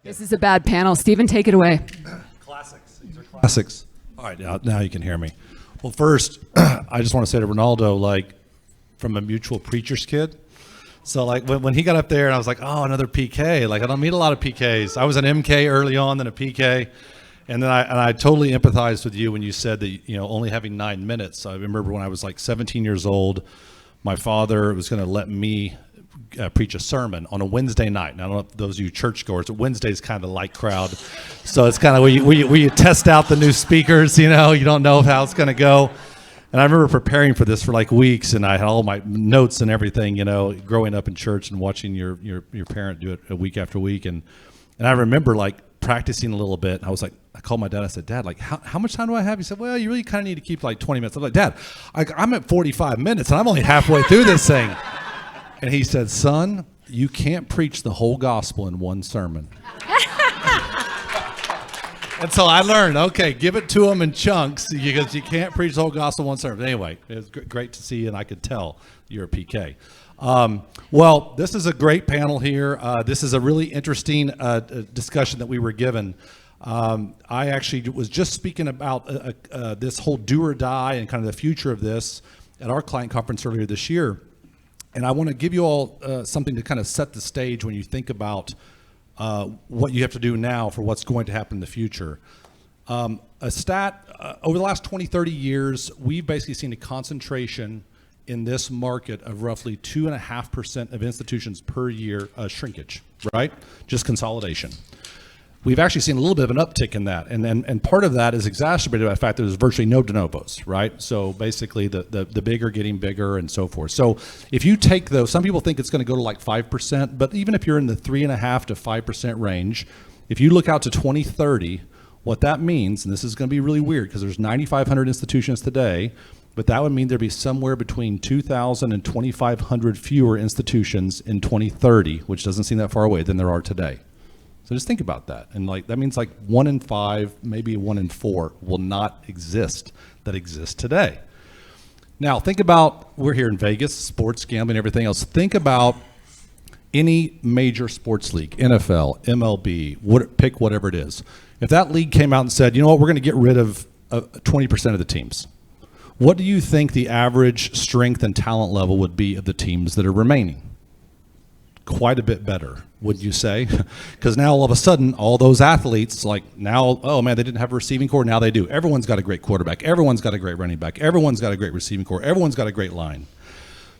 This is a bad panel. Stephen, take it away. Classics. These are classics. All right, now you can hear me. Well, first, I just want to say to Ronaldo, like, from a mutual preacher's kid. So, like, when he got up there, and I was like, oh, another PK. Like, I don't meet a lot of PKs. I was an MK early on, then a PK. And then I totally empathized with you when you said that, you know, only having 9 minutes. I remember when I was like 17 years old, my father was going to let me preach a sermon on a Wednesday night. And I don't know if those of you churchgoers, Wednesday's kind of a light crowd. So it's kind of where you test out the new speakers, you know, you don't know how it's going to go. And I remember preparing for this for like weeks, and I had all my notes and everything, you know, growing up in church and watching your parent do it week after week. And I remember like practicing a little bit. And I was like, I called my dad. I said, Dad, like, how much time do I have? He said, well, you really kind of need to keep like 20 minutes. I'm like, Dad, I'm at 45 minutes, and I'm only halfway through this thing. And he said, son, you can't preach the whole gospel in one sermon. And so I learned, okay, give it to him in chunks because you can't preach the whole gospel in one sermon. Anyway, it was great to see you, and I could tell you're a PK. Well, this is a great panel here. This is a really interesting discussion that we were given. I actually was just speaking about this whole do or die and kind of the future of this at our client conference earlier this year. And I want to give you all something to kind of set the stage when you think about what you have to do now for what's going to happen in the future. A stat, over the last 20, 30 years, we've basically seen a concentration in this market of roughly 2.5% of institutions per year shrinkage, right? Just consolidation. We've actually seen a little bit of an uptick in that. And part of that is exacerbated by the fact that there's virtually no de novos, right? So basically the big are getting bigger and so forth. So if you take those, some people think it's going to go to like 5%, but even if you're in the 3.5 to 5% range, if you look out to 2030, what that means, and this is going to be really weird because there's 9,500 institutions today, but that would mean there'd be somewhere between 2,000 and 2,500 fewer institutions in 2030, which doesn't seem that far away, than there are today. So just think about that. And like that means like 1 in 5, maybe 1 in 4 will not exist that exist today. Now think about, we're here in Vegas, sports, gambling, everything else. Think about any major sports league, NFL, MLB, pick whatever it is. If that league came out and said, you know what, we're going to get rid of 20% of the teams. What do you think the average strength and talent level would be of the teams that are remaining? Quite a bit better, would you say? Because now all of a sudden, all those athletes, like now, oh man, they didn't have a receiving core, now they do. Everyone's got a great quarterback. Everyone's got a great running back. Everyone's got a great receiving core. Everyone's got a great line.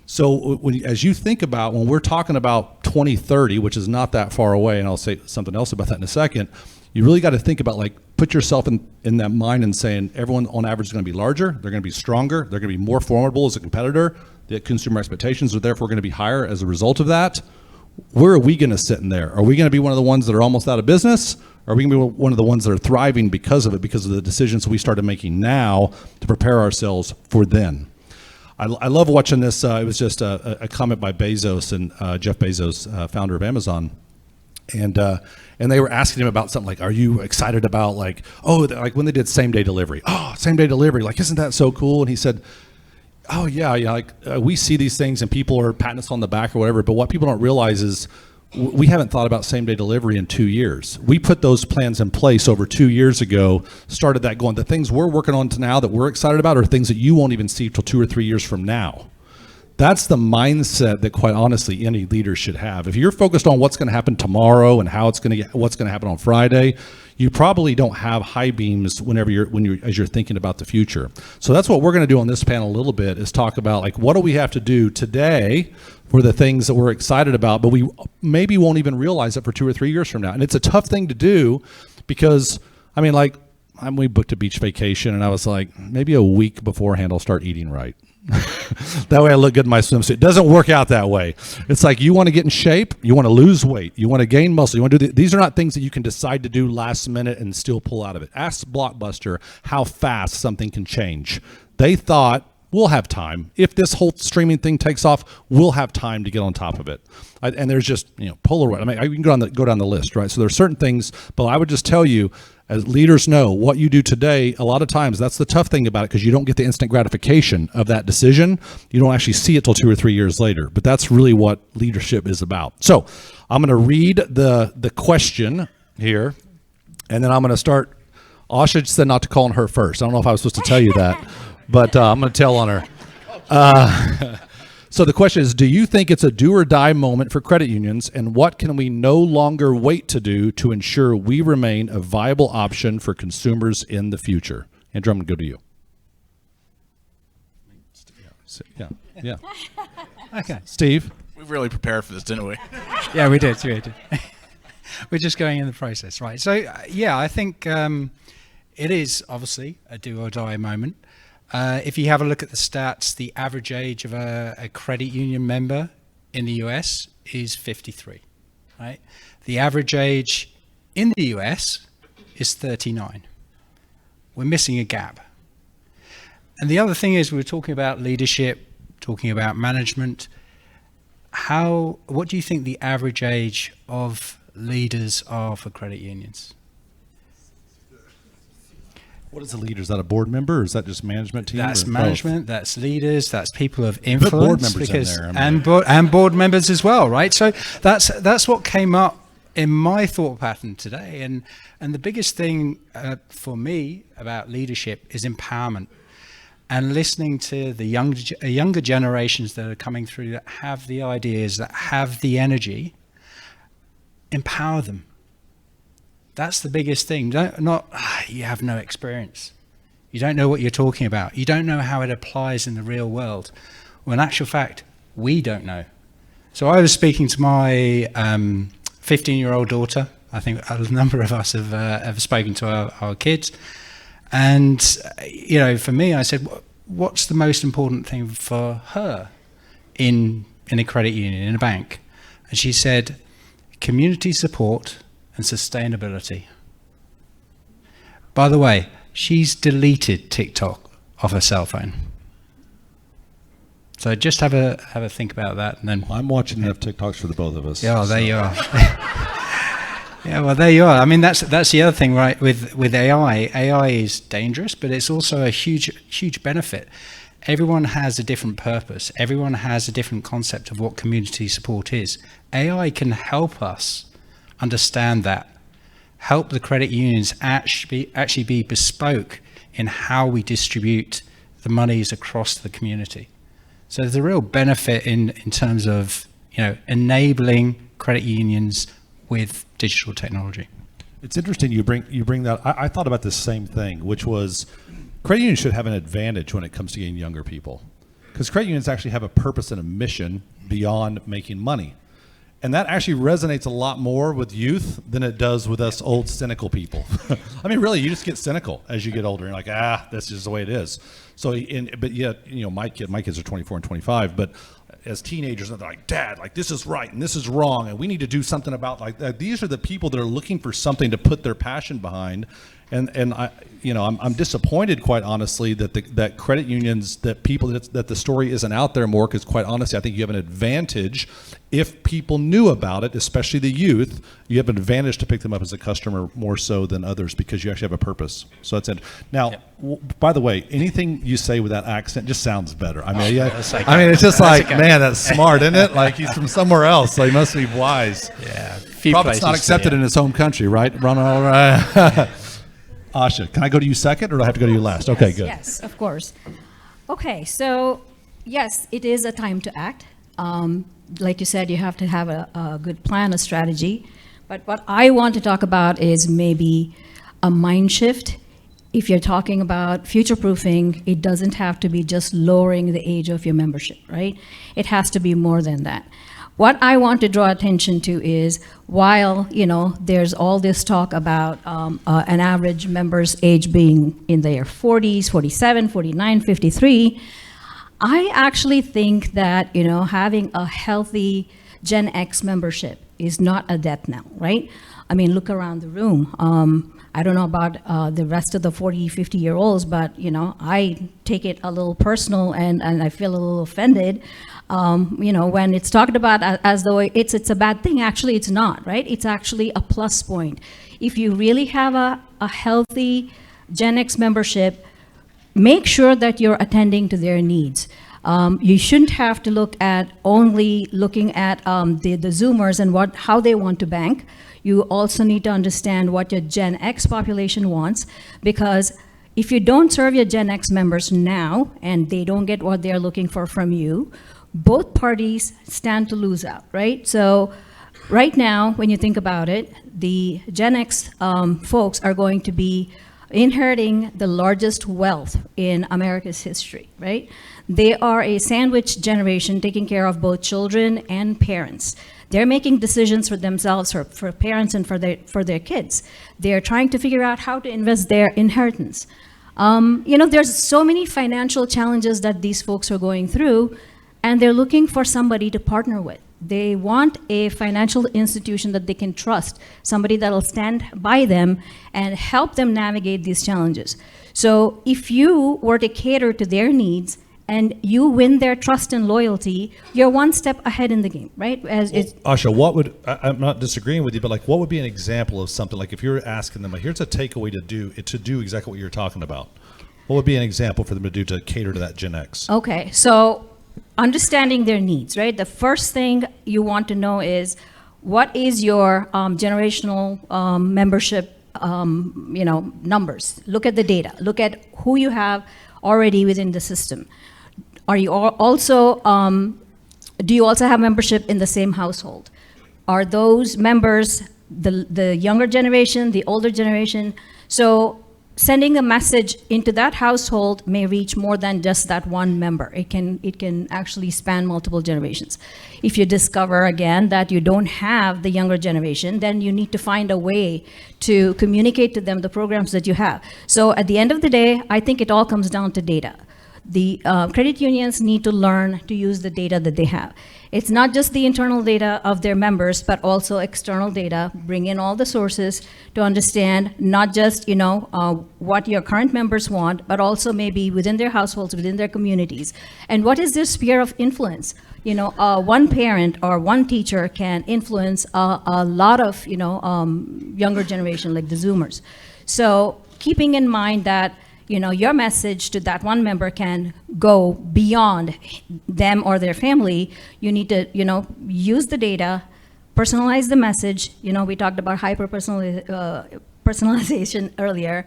So as you think about, when we're talking about 2030, which is not that far away, and I'll say something else about that in a second, you really got to think about, like, put yourself in that mind and saying everyone on average is going to be larger, they're going to be stronger, they're going to be more formidable as a competitor, the consumer expectations are therefore going to be higher as a result of that. Where are we going to sit in there? Are we going to be one of the ones that are almost out of business? Or are we going to be one of the ones that are thriving because of it, because of the decisions we started making now to prepare ourselves for then? I love watching this. It was just a comment by Bezos and Jeff Bezos, founder of Amazon. And they were asking him about something like, are you excited about like when they did same-day delivery? Oh, same-day delivery. Like, isn't that so cool? And he said, oh, yeah, like we see these things and people are patting us on the back or whatever, but what people don't realize is we haven't thought about same-day delivery in 2 years. We put those plans in place over 2 years ago, started that going. The things we're working on to now that we're excited about are things that you won't even see till 2 or 3 years from now. That's the mindset that, quite honestly, any leader should have. If you're focused on what's going to happen tomorrow and what's going to happen on Friday, you probably don't have high beams as you're thinking about the future. So that's what we're going to do on this panel a little bit, is talk about like what do we have to do today for the things that we're excited about, but we maybe won't even realize it for 2 or 3 years from now. And it's a tough thing to do because, I mean, like we booked a beach vacation and I was like, maybe a week beforehand I'll start eating right. That way I look good in my swimsuit. It doesn't work out that way. It's like you want to get in shape, you want to lose weight, you want to gain muscle, you want to do these are not things that you can decide to do last minute and still pull out of it. Ask Blockbuster how fast something can change. They thought, we'll have time. If this whole streaming thing takes off, we'll have time to get on top of it. And there's just, Polaroid. I mean, I can go down the list, right? So there's certain things, but I would just tell you, as leaders know, what you do today, a lot of times, that's the tough thing about it, because you don't get the instant gratification of that decision. You don't actually see it till 2 or 3 years later, but that's really what leadership is about. So I'm going to read the question here, and then I'm going to start. Asha said not to call on her first. I don't know if I was supposed to tell you that, but I'm going to tell on her. So the question is, do you think it's a do or die moment for credit unions, and what can we no longer wait to do to ensure we remain a viable option for consumers in the future? Andrew, I'm going to go to you. Yeah. Okay. Steve? We really prepared for this, didn't we? Yeah, we did. We're just going in the process, right? So, yeah, I think it is obviously a do or die moment. If you have a look at the stats, the average age of a credit union member in the US is 53, right? The average age in the US is 39. We're missing a gap. And the other thing is, we're talking about leadership, talking about management. What do you think the average age of leaders are for credit unions? What is a leader? Is that a board member, or is that just management team? That's or management, both? that's leaders, that's people of Put influence. board members in there, I mean. And board members as well, right? So that's what came up in my thought pattern today. And the biggest thing for me about leadership is empowerment. And listening to the younger generations that are coming through, that have the ideas, that have the energy, empower them. That's the biggest thing. You have no experience. You don't know what you're talking about. You don't know how it applies in the real world. Well, in actual fact, we don't know. So I was speaking to my 15-year-old daughter. I think a number of us have spoken to our kids. And, for me, I said, what's the most important thing for her in a credit union, in a bank? And she said, community support and sustainability. By the way, she's deleted TikTok off her cell phone. So just have a think about that, and then I'm watching enough TikToks for the both of us. yeah, well, there you are. Yeah, well, there you are. I mean, that's the other thing, right? With AI, AI is dangerous, but it's also a huge benefit. Everyone has a different purpose. Everyone has a different concept of what community support is. AI can help us understand that, help the credit unions actually be bespoke in how we distribute the monies across the community. So there's a real benefit in terms of enabling credit unions with digital technology. It's interesting you bring that. I thought about the same thing, which was credit unions should have an advantage when it comes to getting younger people, because credit unions actually have a purpose and a mission beyond making money. And that actually resonates a lot more with youth than it does with us old cynical people. I mean, really, you just get cynical as you get older. You're like, that's just the way it is. So, but yet, my kids are 24 and 25, but as teenagers, they're like, Dad, like, this is right and this is wrong, and we need to do something about like that. These are the people that are looking for something to put their passion behind. And I'm disappointed, quite honestly, that credit unions, that the story isn't out there more, because quite honestly, I think you have an advantage if people knew about it, especially the youth. You have an advantage to pick them up as a customer more so than others, because you actually have a purpose. So that's it. Now, by the way, anything you say with that accent just sounds better. I mean, it's just like, man, that's smart, isn't it? Like, he's from somewhere else, so he must be wise. Yeah, Probably not accepted in his home country, right? Run all right. Asha, can I go to you second, or do I have to go to you last? Okay, good. Yes, of course. Okay, so yes, it is a time to act. Like you said, you have to have a good plan, a strategy. But what I want to talk about is maybe a mind shift. If you're talking about future-proofing, it doesn't have to be just lowering the age of your membership, right? It has to be more than that. What I want to draw attention to is, while there's all this talk about an average member's age being in their 40s, 47, 49, 53, I actually think that having a healthy Gen X membership is not a death knell, right? I mean, look around the room. I don't know about the rest of the 40, 50-year-olds, but I take it a little personal, and I feel a little offended. When it's talked about as though it's a bad thing. Actually, it's not, right? It's actually a plus point. If you really have a healthy Gen X membership, make sure that you're attending to their needs. You shouldn't have to look at only looking at the Zoomers and how they want to bank. You also need to understand what your Gen X population wants, because if you don't serve your Gen X members now and they don't get what they're looking for from you, both parties stand to lose out, right? So right now, when you think about it, the Gen X folks are going to be inheriting the largest wealth in America's history, right? They are a sandwich generation taking care of both children and parents. They're making decisions for themselves, for parents and for their kids. They're trying to figure out how to invest their inheritance. There's so many financial challenges that these folks are going through, and they're looking for somebody to partner with. They want a financial institution that they can trust, somebody that'll stand by them and help them navigate these challenges. So if you were to cater to their needs and you win their trust and loyalty, you're one step ahead in the game, right? Asha, I'm not disagreeing with you, but like, what would be an example of something, like if you're asking them, like, here's a takeaway to do exactly what you're talking about. What would be an example for them to do to cater to that Gen X? Okay, so understanding their needs, right? The first thing you want to know is, what is your generational membership numbers? Look at the data. Look at who you have already within the system. Are you also, do you also have membership in the same household? Are those members the younger generation, the older generation? So sending a message into that household may reach more than just that one member. It can actually span multiple generations. If you discover again that you don't have the younger generation, then you need to find a way to communicate to them the programs that you have. So at the end of the day, I think it all comes down to data. The credit unions need to learn to use the data that they have. It's not just the internal data of their members, but also external data. Bring in all the sources to understand not just what your current members want, but also maybe within their households, within their communities, and what is their sphere of influence. One parent or one teacher can influence a lot of younger generation, like the Zoomers. So keeping in mind that your message to that one member can go beyond them or their family. You need to, use the data, personalize the message. We talked about personalization earlier.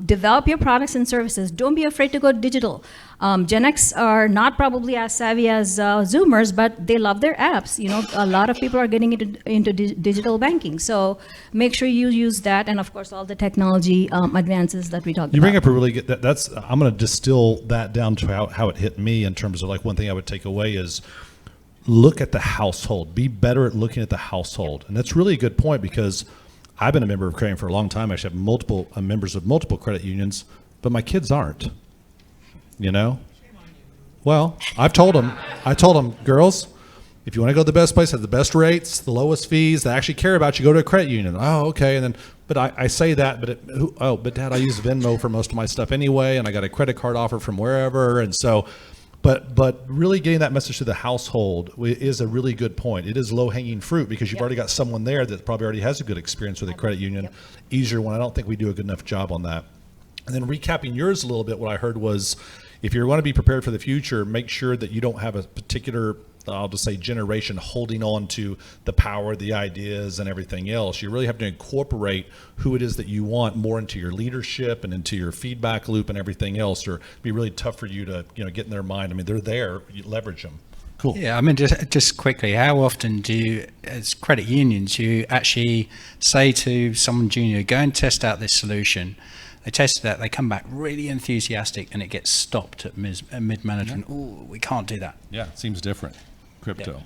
Develop your products and services. Don't be afraid to go digital. Gen X are not probably as savvy as Zoomers, but they love their apps. A lot of people are getting into digital banking. So make sure you use that, and of course all the technology advances that we talked about. You bring up a really good, I'm going to distill that down to how it hit me in terms of, like, one thing I would take away is look at the household. Be better at looking at the household. And that's really a good point, because I've been a member of Credit for a long time. I actually have multiple members of multiple credit unions, but my kids aren't. Well, I told them, girls, if you want to go to the best place, have the best rates, the lowest fees, they actually care about you, go to a credit union. Oh, okay. And then, but I say that, but Dad, I use Venmo for most of my stuff anyway, and I got a credit card offer from wherever, and so. But really getting that message to the household is a really good point. It is low-hanging fruit, because you've already got someone there that probably already has a good experience with a credit union. Easier one. I don't think we do a good enough job on that. And then recapping yours a little bit, what I heard was, if you want to be prepared for the future, make sure that you don't have a particular, I'll just say, generation holding on to the power, the ideas, and everything else. You really have to incorporate who it is that you want more into your leadership and into your feedback loop and everything else, or it'd be really tough for you to get in their mind. I mean, they're there, you leverage them. Cool. Yeah, I mean, just quickly, how often do you, as credit unions, you actually say to someone junior, go and test out this solution? They test it out, they come back really enthusiastic, and it gets stopped at mid-management. Yeah. Oh, we can't do that. Yeah, it seems different. Crypto. Yeah.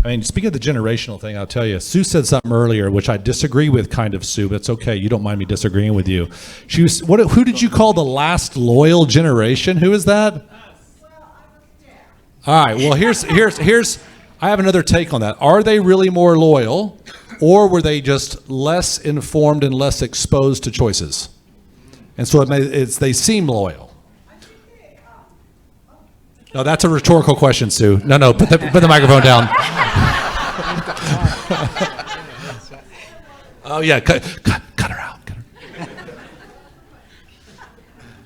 I mean, speaking of the generational thing, I'll tell you, Sue said something earlier, which I disagree with, kind of, Sue, but it's okay. You don't mind me disagreeing with you. She was, who did you call the last loyal generation? Who is that? Us. Well, I was there. All right, well, here's, I have another take on that. Are they really more loyal, or were they just less informed and less exposed to choices? And so they seem loyal. No, that's a rhetorical question, Sue. No, put the microphone down. Oh yeah, cut her out.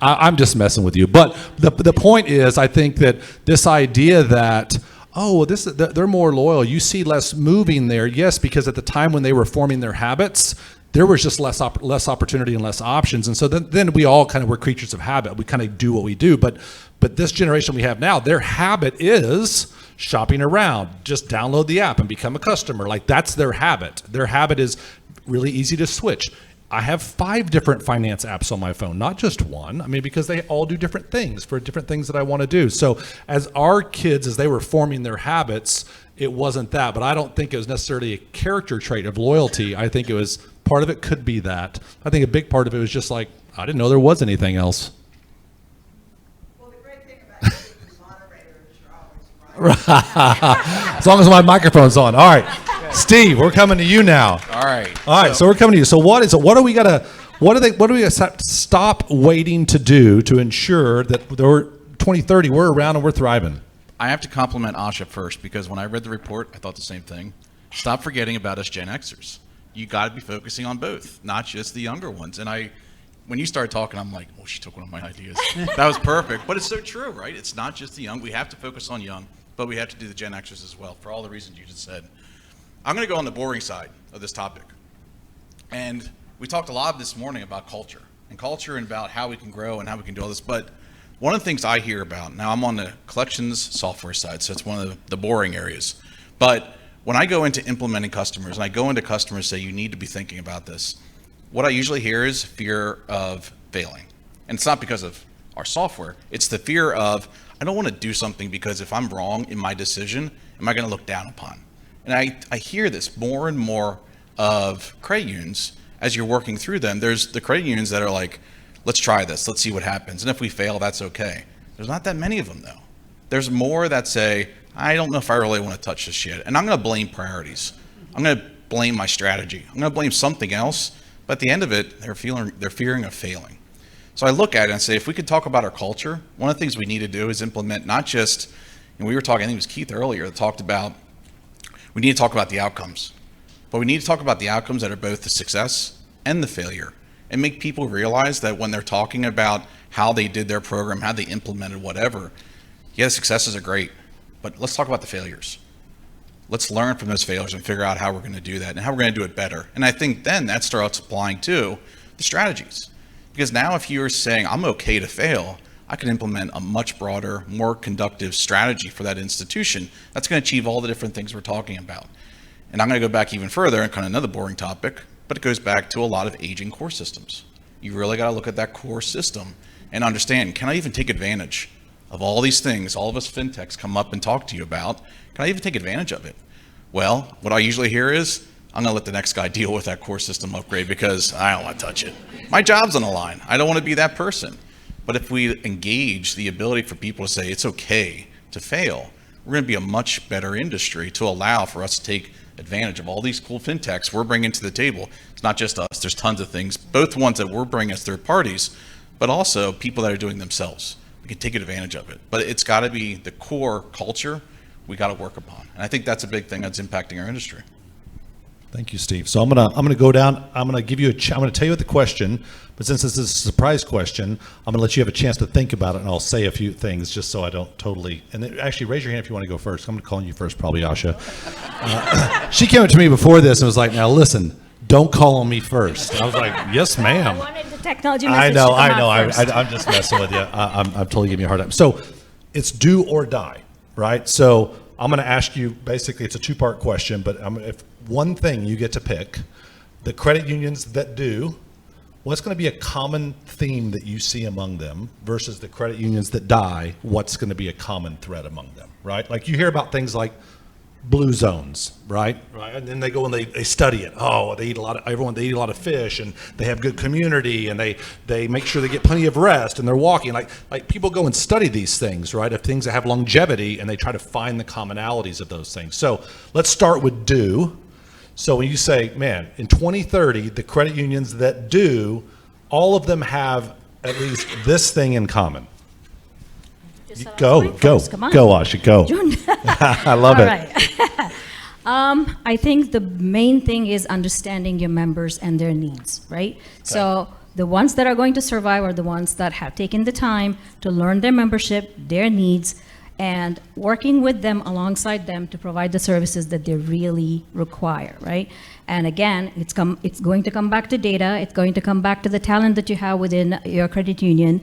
I'm just messing with you. But the point is, I think that this idea that, oh, they're more loyal. You see less moving there. Yes, because at the time when they were forming their habits, there was just less opportunity and less options. And so then we all kind of were creatures of habit. We kind of do what we do. But this generation we have now, their habit is shopping around. Just download the app and become a customer. Like, that's their habit. Their habit is really easy to switch. I have 5 different finance apps on my phone, not just one. I mean, because they all do different things for different things that I want to do. So as our kids, as they were forming their habits, it wasn't that. But I don't think it was necessarily a character trait of loyalty. I think it was, part of it could be that. I think a big part of it was just like, I didn't know there was anything else. Well, the great thing about you being the moderator is you're always right. As long as my microphone's on. All right. Steve, we're coming to you now. All right. All right, so we're coming to you. So what is it? What do we stop waiting to do to ensure that 2030 we're around and we're thriving? I have to compliment Asha first, because when I read the report, I thought the same thing. Stop forgetting about us Gen Xers. You got to be focusing on both, not just the younger ones. And when you started talking, I'm like, oh, she took one of my ideas. That was perfect. But it's so true, right? It's not just the young. We have to focus on young, but we have to do the Gen Xers as well, for all the reasons you just said. I'm going to go on the boring side of this topic. And we talked a lot this morning about culture and about how we can grow and how we can do all this. But one of the things I hear about, now I'm on the collections software side, so it's one of the boring areas. But when I go into implementing customers and I go into customers say, you need to be thinking about this, what I usually hear is fear of failing. And it's not because of our software. It's the fear of, I don't want to do something because if I'm wrong in my decision, am I going to look down upon? And I hear this more and more of credit unions as you're working through them. There's the credit unions that are like, let's try this, let's see what happens. And if we fail, that's okay. There's not that many of them though. There's more that say, I don't know if I really want to touch this yet. And I'm going to blame priorities. I'm going to blame my strategy. I'm going to blame something else. But at the end of it, they're fearing of failing. So I look at it and say, if we could talk about our culture, one of the things we need to do is implement not just, and we were talking, I think it was Keith earlier that talked about, we need to talk about the outcomes, but we need to talk about the outcomes that are both the success and the failure, and make people realize that when they're talking about how they did their program, how they implemented whatever, yeah, the successes are great, but let's talk about the failures. Let's learn from those failures and figure out how we're going to do that and how we're going to do it better. And I think then that starts applying to the strategies. Because now if you're saying, I'm okay to fail, I can implement a much broader, more conductive strategy for that institution that's going to achieve all the different things we're talking about. And I'm going to go back even further and kind of another boring topic, but it goes back to a lot of aging core systems. You really got to look at that core system and understand, can I even take advantage of all these things all of us fintechs come up and talk to you about? Can I even take advantage of it? Well, what I usually hear is, I'm going to let the next guy deal with that core system upgrade because I don't want to touch it. My job's on the line. I don't want to be that person. But if we engage the ability for people to say it's okay to fail, we're going to be a much better industry to allow for us to take advantage of all these cool fintechs we're bringing to the table. It's not just us. There's tons of things, both ones that we're bringing as third parties, but also people that are doing themselves. We can take advantage of it. But it's got to be the core culture we got to work upon. And I think that's a big thing that's impacting our industry. Thank you, Steve. So I'm gonna go down. I'm gonna give you I'm gonna tell you the question, but since this is a surprise question, I'm gonna let you have a chance to think about it, and I'll say a few things just so I don't totally. And then actually, raise your hand if you want to go first. I'm gonna call on you first, probably Asha. She came up to me before this and was like, "Now listen, don't call on me first." I was like, "Yes, ma'am." I wanted the technology I message know. to come out first. I'm just messing with you. I'm totally giving you a hard time. So it's do or die, right? So I'm gonna ask you. Basically, it's a two-part question, but if one thing you get to pick, the credit unions that do, what's going to be a common theme that you see among them versus the credit unions that die, what's going to be a common thread among them, right? Like you hear about things like blue zones, right? And then they go and they study it. Oh, they eat a lot of fish, and they have good community, and they make sure they get plenty of rest, and they're walking. Like people go and study these things, right? Of things that have longevity, and they try to find the commonalities of those things. So let's start with do. So when you say, man, in 2030, the credit unions that do, all of them have at least this thing in common. Go, Asha, go. I love All it. right. I think the main thing is understanding your members and their needs, right? So The ones that are going to survive are the ones that have taken the time to learn their membership, their needs, and working with them alongside them to provide the services that they really require, right? And again, it's going to come back to data. It's going to come back to the talent that you have within your credit union.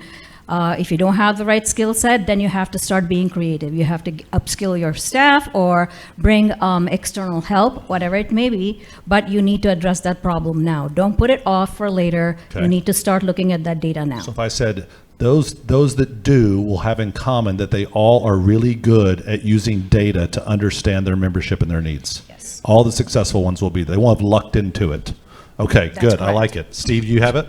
If you don't have the right skill set, then you have to start being creative. You have to upskill your staff or bring external help, whatever it may be, but you need to address that problem now. Don't put it off for later. Okay. You need to start looking at that data now. So if I said, those that do will have in common that they all are really good at using data to understand their membership and their needs. Yes. All the successful ones will be. They won't have lucked into it. Okay, That's good. I correct. like it. Steve, you have it?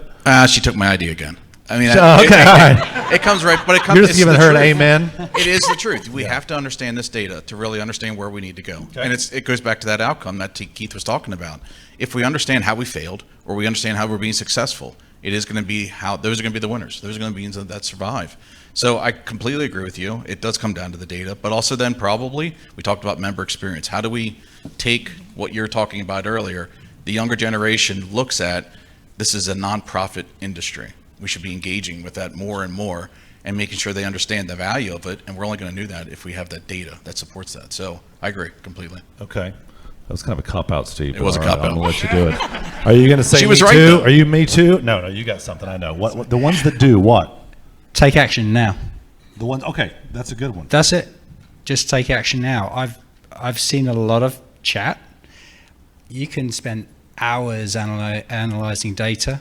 She took my idea again. I mean, Okay, all right. it comes right, but it comes. You're just it's giving the her an truth. amen? It is the truth. We have to understand this data to really understand where we need to go. And it goes back to that outcome that Keith was talking about. If we understand how we failed, or we understand how we're being successful, it is going to be those are going to be the winners. Those are going to be the that survive. So I completely agree with you. It does come down to the data, but also then probably we talked about member experience. How do we take what you're talking about earlier? The younger generation looks at this is a nonprofit industry. We should be engaging with that more and more and making sure they understand the value of it. And we're only going to do that if we have that data that supports that. So I agree completely. Okay. That was kind of a cop-out, Steve. It was a All right, cop-out. I'm going to let you do it. Are you going to say She me was right, too? though. Are you me too? No, you got something. I know. What the ones that do what? Take action now. The ones, okay, that's a good one. That's it. Just take action now. I've seen a lot of chat. You can spend hours analyzing data.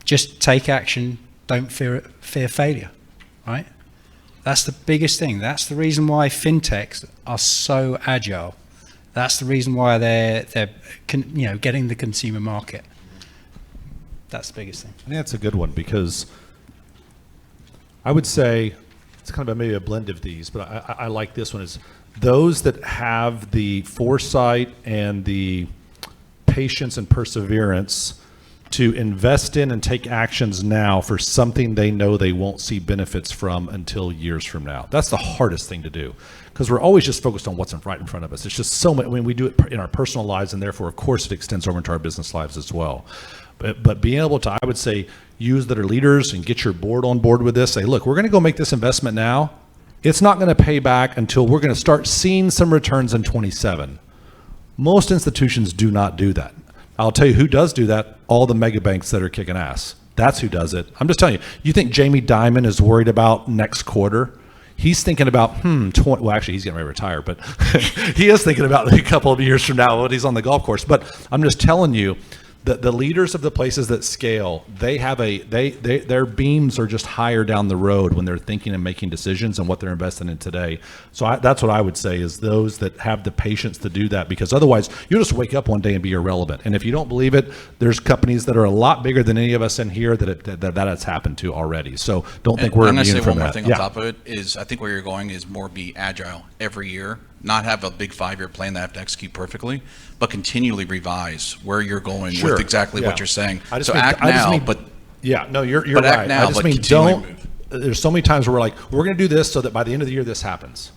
Just take action. Don't fear failure, right? That's the biggest thing. That's the reason why fintechs are so agile. That's the reason why they're getting the consumer market. That's the biggest thing. I think that's a good one because I would say it's kind of maybe a blend of these, but I like this one is those that have the foresight and the patience and perseverance to invest in and take actions now for something they know they won't see benefits from until years from now. That's the hardest thing to do because we're always just focused on what's right in front of us. It's just so much. I mean, we do it in our personal lives, and therefore, of course, it extends over into our business lives as well. But being able to, I would say, use that are leaders and get your board on board with this. Say, look, we're going to go make this investment now. It's not going to pay back until we're going to start seeing some returns in 27. Most institutions do not do that. I'll tell you who does do that, all the mega banks that are kicking ass. That's who does it. I'm just telling you, you think Jamie Dimon is worried about next quarter? He's thinking about, well, actually, he's getting ready to retire, but he is thinking about a couple of years from now when he's on the golf course. But I'm just telling you, the leaders of the places that scale, they have their beams are just higher down the road when they're thinking and making decisions and what they're investing in today. So that's what I would say is those that have the patience to do that, because otherwise you'll just wake up one day and be irrelevant. And if you don't believe it, there's companies that are a lot bigger than any of us in here that has happened to already. So don't think we're I'm going to immune say from one more that. thing on top of it is I think where you're going is more be agile every year, not have a big 5-year plan that have to execute perfectly, but continually revise where you're going Sure. with exactly Yeah. what you're saying. I just So mean- act I just now, mean- but Yeah, no, you're But act right. now, I just but mean continually don't. move. There's so many times where we're like, we're going to do this so that by the end of the year this happens,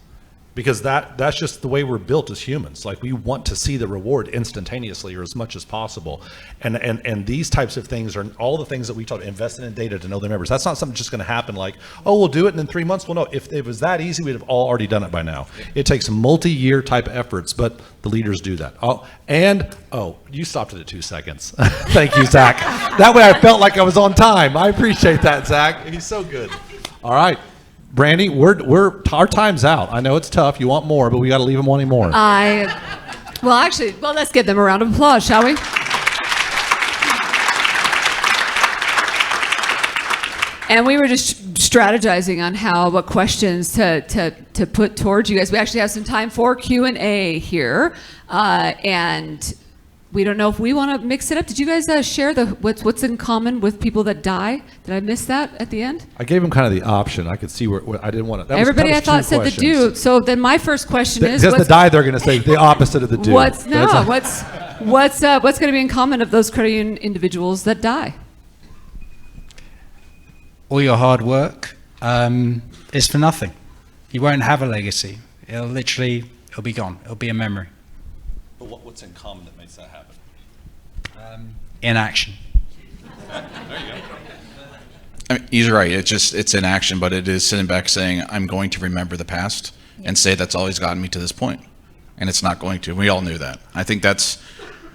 because that's just the way we're built as humans. Like we want to see the reward instantaneously or as much as possible, and these types of things are all the things that we talk about, investing in data to know their members. That's not something just going to happen like, oh, we'll do it and in 3 months. Well, no, if it was that easy, we'd have all already done it by now. It takes multi-year type efforts, but the leaders do that. You stopped it at 2 seconds. Thank you, Zach. That way I felt like I was on time. I appreciate that, Zach. He's so good. All right. Brandy, our time's out. I know it's tough. You want more, but we got to leave them wanting more. Let's give them a round of applause, shall we? And we were just strategizing on what questions to put towards you guys. We actually have some time for Q&A here, and we don't know if we want to mix it up. Did you guys share what's in common with people that die? Did I miss that at the end? I gave him kind of the option. I could see where I didn't want to. Everybody I thought said the do. So then my first question is, Because the die, they're going to say the opposite of the do. what's going to be in common of those credit union individuals that die? All your hard work is for nothing. You won't have a legacy. It'll be gone. It'll be a memory. But what's in common that makes that happen? Inaction. I mean, he's right. It's in action, but it is sitting back saying, I'm going to remember the past and say that's always gotten me to this point. And it's not going to. We all knew that. I think that's,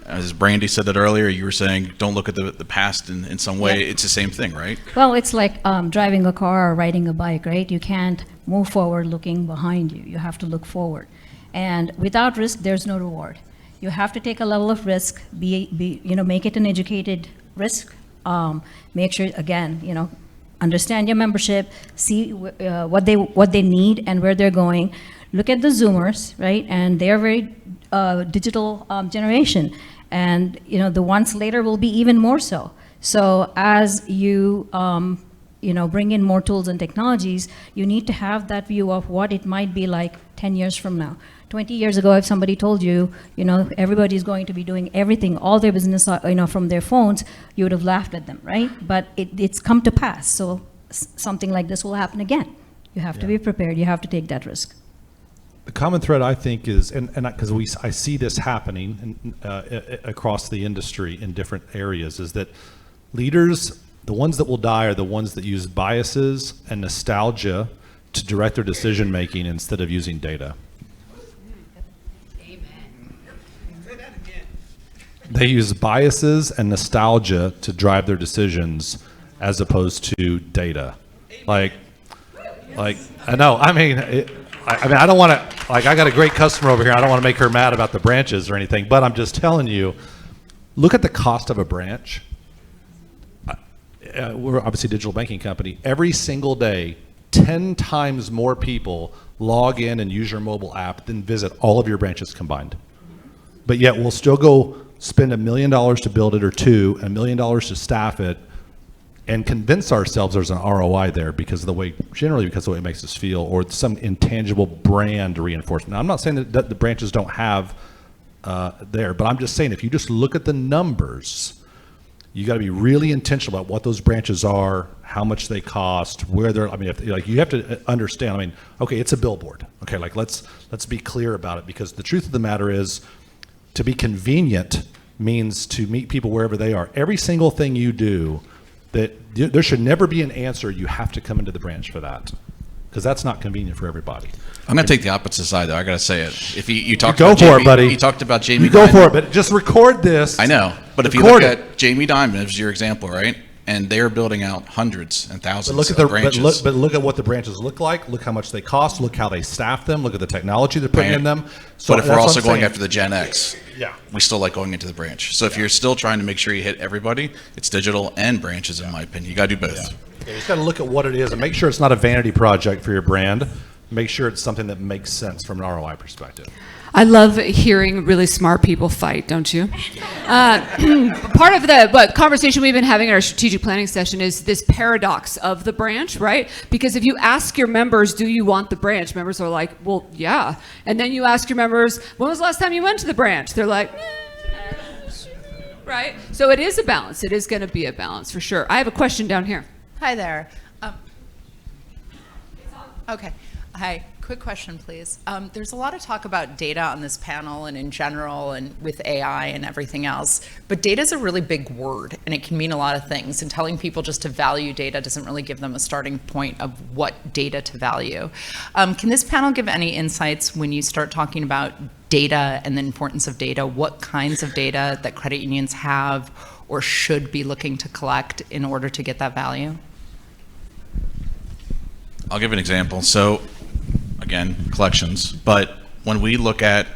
as Brandy said it earlier, you were saying, don't look at the past in some way. Yeah. It's the same thing, right? Well, it's like driving a car or riding a bike, right? You can't move forward looking behind you. You have to look forward. And without risk, there's no reward. You have to take a level of risk, make it an educated risk. Make sure, again, understand your membership, see what they need and where they're going. Look at the Zoomers, right? And they're very digital generation. And, the ones later will be even more so. So as you, bring in more tools and technologies, you need to have that view of what it might be like 10 years from now. 20 years ago, if somebody told you, everybody's going to be doing everything, all their business, from their phones, you would have laughed at them, right? But it's come to pass. So something like this will happen again. You have to be prepared. You have to take that risk. The common thread, I think, is, and because I see this happening across the industry in different areas, is that leaders, the ones that will die are the ones that use biases and nostalgia to direct their decision making instead of using data. They use biases and nostalgia to drive their decisions as opposed to data. Like I know, I mean, I don't want to, I got a great customer over here. I don't want to make her mad about the branches or anything, but I'm just telling you, look at the cost of a branch. We're obviously a digital banking company. Every single day, 10 times more people log in and use your mobile app than visit all of your branches combined. But yet we'll still go spend $1 million to build it, or $1 million to staff it, and convince ourselves there's an ROI there because of the way it makes us feel, or some intangible brand reinforcement. Now, I'm not saying that the branches don't have there, but I'm just saying if you just look at the numbers, you got to be really intentional about what those branches are, how much they cost, where they're. I mean, you have to understand. I mean, okay, it's a billboard. Okay, let's be clear about it, because the truth of the matter is, to be convenient means to meet people wherever they are. Every single thing you do, there should never be an answer, you have to come into the branch for that, because that's not convenient for everybody. I'm going to take the opposite side, though. I got to say it. If you talked Go about for Jamie, it, buddy. You talked about Jamie. You go Dimon. for it, but just record this. I know, but if you Record look it. at Jamie Dimon as your example, right? And they are building out hundreds and thousands But look at of branches. but look at what the branches look like. Look how much they cost. Look how they staff them. Look at the technology they're putting in them. So but if we're that's what also I'm going saying. after the Gen X, Yeah. we still like going into the branch. So if you're still trying to make sure you hit everybody, it's digital and branches, in my opinion. You got to do both. You just got to look at what it is and make sure it's not a vanity project for your brand. Make sure it's something that makes sense from an ROI perspective. I love hearing really smart people fight, don't you? Part of the conversation we've been having in our strategic planning session is this paradox of the branch, right? Because if you ask your members, do you want the branch? Members are like, well, yeah. And then you ask your members, when was the last time you went to the branch? They're like, right? So it is a balance. It is going to be a balance for sure. I have a question down here. Hi there. Okay. Hi. Quick question, please. There's a lot of talk about data on this panel and in general and with AI and everything else, but data is a really big word and it can mean a lot of things, and telling people just to value data doesn't really give them a starting point of what data to value. Can this panel give any insights when you start talking about data and the importance of data, what kinds of data that credit unions have or should be looking to collect in order to get that value? I'll give an example. So, again, collections. But when we look at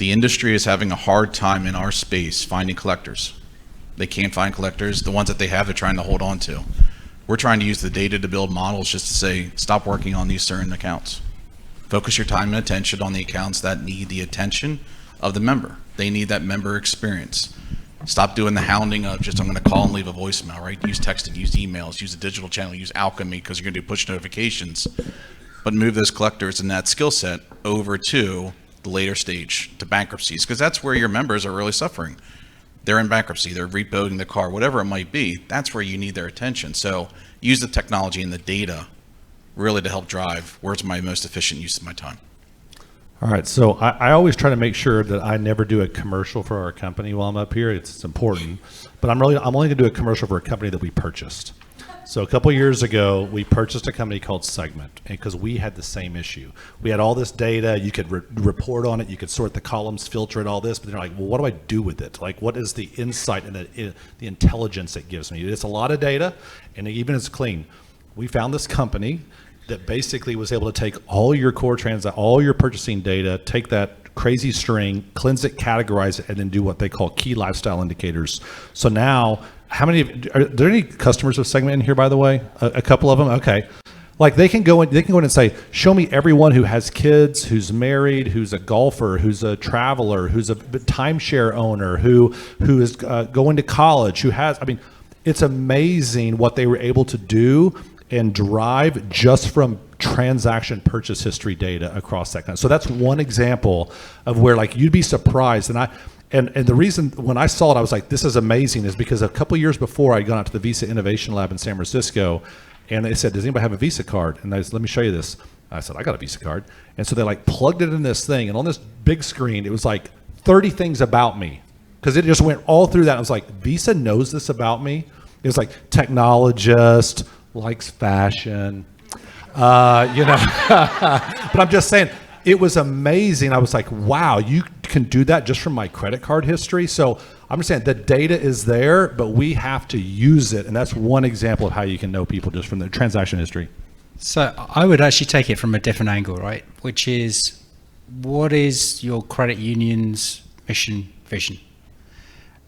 the industry is having a hard time in our space finding collectors. They can't find collectors. The ones that they have, they're trying to hold on to. We're trying to use the data to build models just to say, stop working on these certain accounts. Focus your time and attention on the accounts that need the attention of the member. They need that member experience. Stop doing the hounding of just, I'm going to call and leave a voicemail, right? Use texting, use emails, use a digital channel, use Alchemy because you're going to do push notifications. But move those collectors and that skill set over to the later stage, to bankruptcies, because that's where your members are really suffering. They're in bankruptcy, they're rebuilding the car, whatever it might be. That's where you need their attention. So use the technology and the data really to help drive where's my most efficient use of my time. All right, so I always try to make sure that I never do a commercial for our company while I'm up here. It's important, but I'm only going to do a commercial for a company that we purchased. So a couple years ago, we purchased a company called Segment, because we had the same issue. We had all this data, you could report on it, you could sort the columns, filter it, all this, but they're like, well, what do I do with it? Like, what is the insight and the intelligence it gives me? It's a lot of data, and even it's clean. We found this company that basically was able to take all your core all your purchasing data, take that crazy string, cleanse it, categorize it, and then do what they call key lifestyle indicators. So now, are there any customers of Segment in here, by the way? A couple of them? Okay. Like they can go in and say, show me everyone who has kids, who's married, who's a golfer, who's a traveler, who's a timeshare owner, who is going to college, who has, I mean, it's amazing what they were able to do and drive just from transaction purchase history data across that. So that's one example of where like you'd be surprised. And the reason when I saw it, I was like, this is amazing, is because a couple years before I'd gone out to the Visa Innovation Lab in San Francisco, and they said, does anybody have a Visa card? And I said, let me show you this. I said, I got a Visa card. And so they like plugged it in this thing, and on this big screen, it was like 30 things about me, because it just went all through that. I was like, Visa knows this about me. It was like technologist, likes fashion, but I'm just saying, it was amazing. I was like, wow, you can do that just from my credit card history. So I'm just saying the data is there, but we have to use it. And that's one example of how you can know people just from the transaction history. So I would actually take it from a different angle, right? Which is, what is your credit union's mission, vision?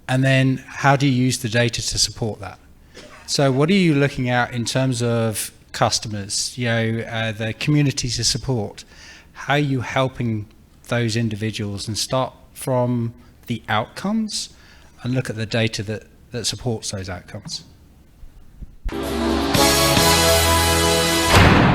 And then how do you use the data to support that? So what are you looking at in terms of customers, the community to support? How are you helping those individuals, and start from the outcomes and look at the data that supports those outcomes?